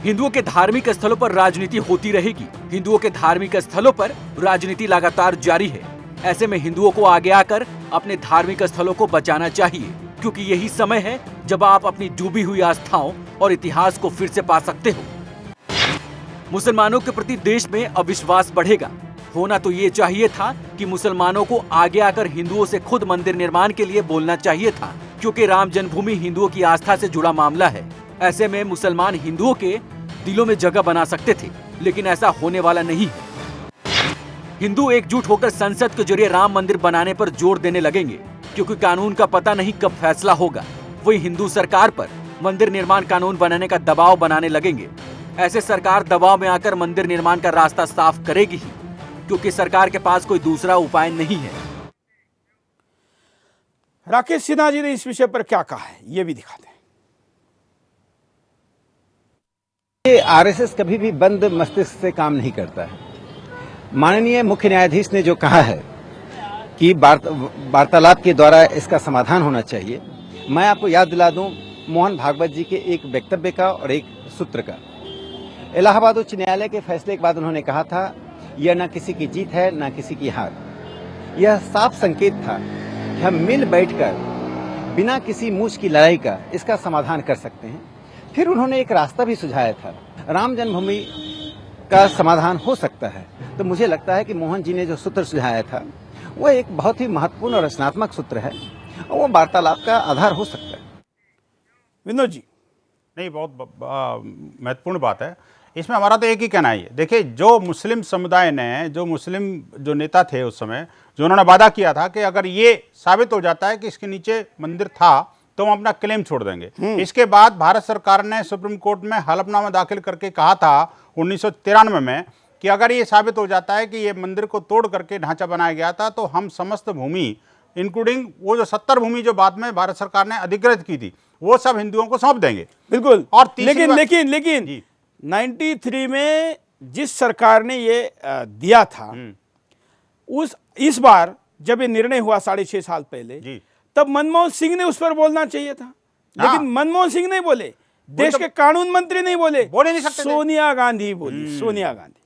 हिंदुओं के धार्मिक स्थलों पर राजनीति होती रहेगी। हिंदुओं के धार्मिक स्थलों पर राजनीति लगातार जारी है। ऐसे में हिंदुओं को आगे आकर अपने धार्मिक स्थलों को बचाना चाहिए, क्योंकि यही समय है जब आप अपनी डूबी हुई आस्थाओं और इतिहास को फिर से पा सकते हो। मुसलमानों के प्रति देश में अविश्वास बढ़ेगा। होना तो ये चाहिए था कि मुसलमानों को आगे आकर हिंदुओं से खुद मंदिर निर्माण के लिए बोलना चाहिए था, क्योंकि राम जन्मभूमि हिंदुओं की आस्था से जुड़ा मामला है। ऐसे में मुसलमान हिंदुओं के दिलों में जगह बना सकते थे, लेकिन ऐसा होने वाला नहीं है। हिंदू एकजुट होकर संसद के जरिए राम मंदिर बनाने पर जोर देने लगेंगे, क्योंकि कानून का पता नहीं कब फैसला होगा। वही हिंदू सरकार पर मंदिर निर्माण कानून बनाने का दबाव बनाने लगेंगे। ऐसे सरकार दबाव में आकर मंदिर निर्माण का रास्ता साफ करेगी ही, क्योंकि सरकार के पास कोई दूसरा उपाय नहीं है। राकेश सिन्हा जी ने इस विषय पर क्या कहा है, ये भी दिखाते हैं। आरएसएस कभी भी बंद मस्तिष्क से काम नहीं करता है। माननीय मुख्य न्यायाधीश ने जो कहा है कि वार्तालाप के द्वारा इसका समाधान होना चाहिए, मैं आपको याद दिला दूं मोहन भागवत जी के एक वक्तव्य का और एक सूत्र का। इलाहाबाद उच्च न्यायालय के फैसले के बाद उन्होंने कहा था, यह न किसी की जीत है न किसी की हार। यह साफ संकेत था कि हम मिल बैठकर बिना किसी मूछ की लड़ाई का इसका समाधान कर सकते हैं। फिर उन्होंने एक रास्ता भी सुझाया था, राम जन्मभूमि का समाधान हो सकता है। तो मुझे लगता है कि मोहन जी ने जो सूत्र सुझाया था वो एक बहुत ही महत्वपूर्ण और रचनात्मक सूत्र है, और वो वार्तालाप का आधार हो सकता है। विनोद जी, नहीं, बहुत महत्वपूर्ण बात है। इसमें हमारा तो एक ही कहना है। देखिए, जो मुस्लिम समुदाय ने, जो मुस्लिम जो नेता थे उस समय, जो उन्होंने वादा किया था कि अगर ये साबित हो जाता है कि इसके नीचे मंदिर था तो हम अपना क्लेम छोड़ देंगे। इसके बाद भारत सरकार ने सुप्रीम कोर्ट में हलफनामा दाखिल करके कहा था 1993 में कि अगर ये साबित हो जाता है कि ये मंदिर को तोड़ करके ढांचा बनाया गया था, तो हम समस्त भूमि इंक्लूडिंग वो जो 70 भूमि जो बाद में भारत सरकार ने अधिकृत की थी, वो सब हिंदुओं को सौंप देंगे। बिल्कुल। और लेकिन 93 में जिस सरकार ने ये दिया था, इस बार जब ये निर्णय हुआ 6.5 साल पहले, तब मनमोहन सिंह ने उस पर बोलना चाहिए था, लेकिन मनमोहन सिंह नहीं बोले, देश के कानून मंत्री नहीं बोले, बोले नहीं सकते, सोनिया गांधी बोली। सोनिया गांधी,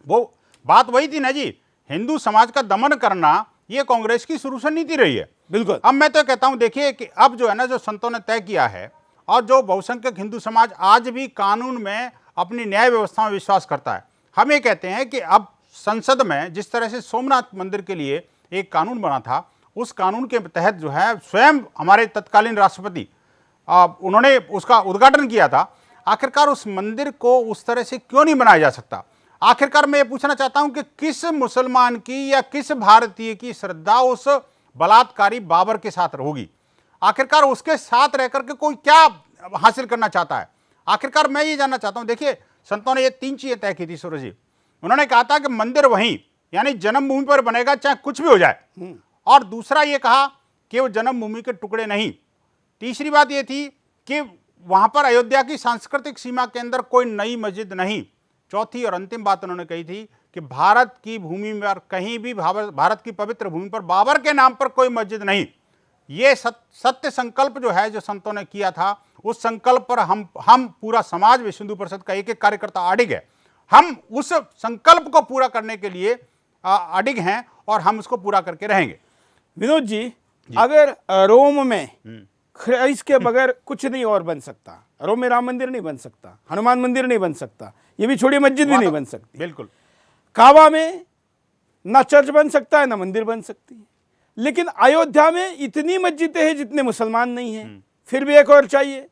वो बात वही थी ना जी, हिंदू समाज का दमन करना ये कांग्रेस की शुरू से नीति रही है। बिल्कुल। अब मैं तो कहता हूं, देखिए कि अब जो है ना, जो संतों ने तय किया है और जो बहुसंख्यक हिंदू समाज आज भी कानून में अपनी न्याय व्यवस्था में विश्वास करता है, हम ये कहते हैं कि अब संसद में जिस तरह से सोमनाथ मंदिर के लिए एक कानून बना था, उस कानून के तहत जो है स्वयं हमारे तत्कालीन राष्ट्रपति उन्होंने उसका उद्घाटन किया था। आखिरकार उस मंदिर को उस तरह से क्यों नहीं बनाया जा सकता? आखिरकार मैं ये पूछना चाहता हूं कि किस मुसलमान की या किस भारतीय की श्रद्धा उस बलात्कारी बाबर के साथ होगी? आखिरकार उसके साथ रहकर के कोई क्या हासिल करना चाहता है? आखिरकार मैं ये जानना चाहता हूं। देखिए, संतों ने ये 3 चीजें तय की थी सूरज जी। उन्होंने कहा था कि मंदिर वहीं यानी जन्मभूमि पर बनेगा, चाहे कुछ भी हो जाए। और दूसरा ये कहा कि वो जन्मभूमि के टुकड़े नहीं। तीसरी बात ये थी कि वहां पर अयोध्या की सांस्कृतिक सीमा के अंदर कोई नई मस्जिद नहीं। चौथी और अंतिम बात उन्होंने कही थी कि भारत की भूमि पर कहीं भी, भारत की पवित्र भूमि पर बाबर के नाम पर कोई मस्जिद नहीं। ये सत्य संकल्प जो है, जो संतों ने किया था, उस संकल्प पर हम पूरा समाज विश्व हिंदू परिषद का एक एक कार्यकर्ता अडिग है। हम उस संकल्प को पूरा करने के लिए अडिग हैं और हम उसको पूरा करके रहेंगे। विनोद जी, अगर रोम में ख्राइस्ट के बगैर कुछ नहीं और बन सकता, रोम में राम मंदिर नहीं बन सकता, हनुमान मंदिर नहीं बन सकता, ये भी छोड़ी मस्जिद भी नहीं बन सकती। बिल्कुल। काबा में ना चर्च बन सकता है ना मंदिर बन सकती है, लेकिन अयोध्या में इतनी मस्जिदें हैं जितने मुसलमान नहीं हैं, फिर भी एक और चाहिए।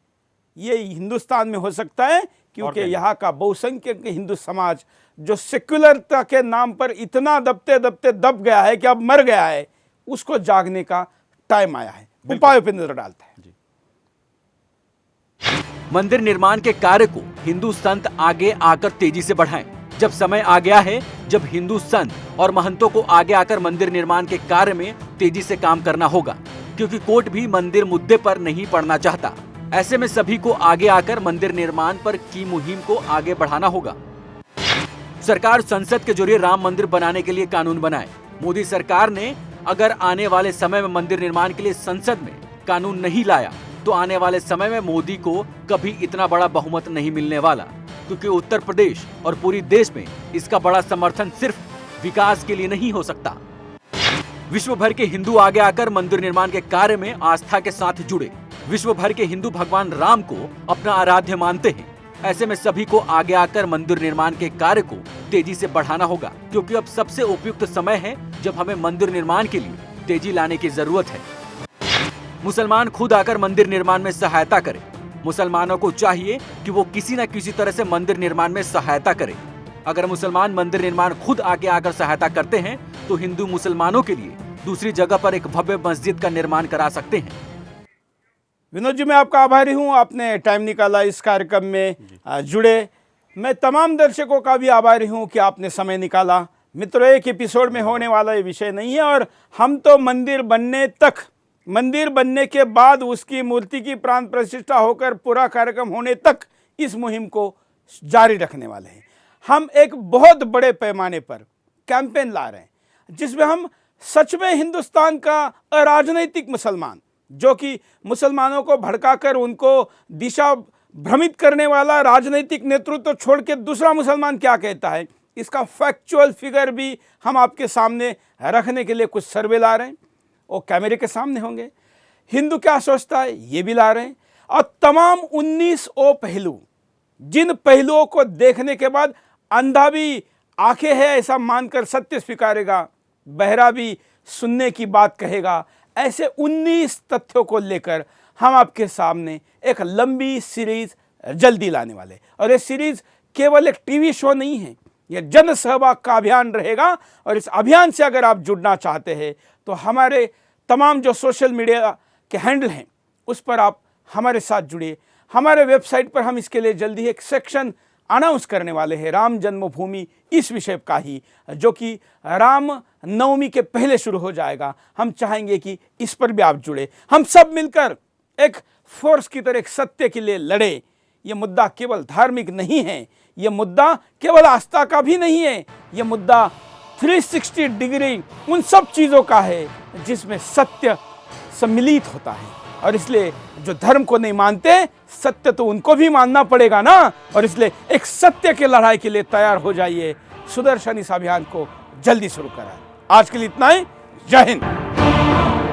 ये हिंदुस्तान में हो सकता है क्योंकि यहाँ का बहुसंख्यक हिंदू समाज जो सेक्युलरता के नाम पर इतना दबते दबते दब गया है कि अब मर गया है, उसको जागने का टाइम आया है। उपायों पर नजर डालता है। मंदिर निर्माण के कार्य को हिंदू संत आगे आकर तेजी से बढ़ाएं। जब समय आ गया है जब हिंदू संत और महंतों को आगे आकर मंदिर निर्माण के कार्य में तेजी से काम करना होगा, क्योंकि कोर्ट भी मंदिर मुद्दे पर नहीं पड़ना चाहता। ऐसे में सभी को आगे आकर मंदिर निर्माण पर की मुहिम को आगे बढ़ाना होगा। सरकार संसद के जरिए राम मंदिर बनाने के लिए कानून बनाए। मोदी सरकार ने अगर आने वाले समय में मंदिर निर्माण के लिए संसद में कानून नहीं लाया तो आने वाले समय में मोदी को कभी इतना बड़ा बहुमत नहीं मिलने वाला, क्योंकि उत्तर प्रदेश और पूरी देश में इसका बड़ा समर्थन सिर्फ विकास के लिए नहीं हो सकता। विश्व भर के हिंदू आगे आकर मंदिर निर्माण के कार्य में आस्था के साथ जुड़े। विश्व भर के हिंदू भगवान राम को अपना आराध्य मानते हैं। ऐसे में सभी को आगे आकर मंदिर निर्माण के कार्य को तेजी से बढ़ाना होगा, क्योंकि अब सबसे उपयुक्त समय है जब हमें मंदिर निर्माण के लिए तेजी लाने की जरूरत है। मुसलमान खुद आकर मंदिर निर्माण में सहायता करें। मुसलमानों को चाहिए कि वो किसी न किसी तरह से मंदिर निर्माण में सहायता करें। अगर मुसलमान मंदिर निर्माण खुद आगे आकर सहायता करते हैं तो हिंदू मुसलमानों के लिए दूसरी जगह पर एक भव्य मस्जिद का निर्माण करा सकते हैं। विनोद जी, मैं आपका आभारी हूं, आपने टाइम निकाला इस कार्यक्रम में जुड़े। मैं तमाम दर्शकों का भी आभारी हूं कि आपने समय निकाला। मित्रों, एक एपिसोड में होने वाला ये विषय नहीं है और हम तो मंदिर बनने के बाद उसकी मूर्ति की प्राण प्रतिष्ठा होकर पूरा कार्यक्रम होने तक इस मुहिम को जारी रखने वाले हैं। हम एक बहुत बड़े पैमाने पर कैंपेन ला रहे हैं जिसमें हम सच में हिंदुस्तान का अराजनैतिक मुसलमान, जो कि मुसलमानों को भड़काकर उनको दिशा भ्रमित करने वाला राजनीतिक नेतृत्व तो छोड़ के दूसरा मुसलमान क्या कहता है, इसका फैक्चुअल फिगर भी हम आपके सामने रखने के लिए कुछ सर्वे ला रहे हैं। वो कैमरे के सामने होंगे। हिंदू क्या सोचता है ये भी ला रहे हैं, और तमाम 19 पहलू, जिन पहलुओं को देखने के बाद अंधा भी आंखें हैं ऐसा मानकर सत्य स्वीकारेगा, बहरा भी सुनने की बात कहेगा, ऐसे 19 तथ्यों को लेकर हम आपके सामने एक लंबी सीरीज जल्दी लाने वाले। और ये सीरीज केवल एक टीवी शो नहीं है, यह जन सहभाग का अभियान रहेगा। और इस अभियान से अगर आप जुड़ना चाहते हैं तो हमारे तमाम जो सोशल मीडिया के हैंडल हैं उस पर आप हमारे साथ जुड़िए। हमारे वेबसाइट पर हम इसके लिए जल्दी एक सेक्शन अनाउंस करने वाले हैं राम जन्मभूमि इस विषय का ही, जो कि राम नवमी के पहले शुरू हो जाएगा। हम चाहेंगे कि इस पर भी आप जुड़े, हम सब मिलकर एक फोर्स की तरह एक सत्य के लिए लड़े। ये मुद्दा केवल धार्मिक नहीं है, ये मुद्दा केवल आस्था का भी नहीं है, ये मुद्दा 360 डिग्री उन सब चीज़ों का है जिसमें सत्य सम्मिलित होता है। और इसलिए जो धर्म को नहीं मानते, सत्य तो उनको भी मानना पड़ेगा ना। और इसलिए एक सत्य के लड़ाई के लिए तैयार हो जाइए। सुदर्शन इस अभियान को जल्दी शुरू कराएं। आज के लिए इतना ही। जय हिंद।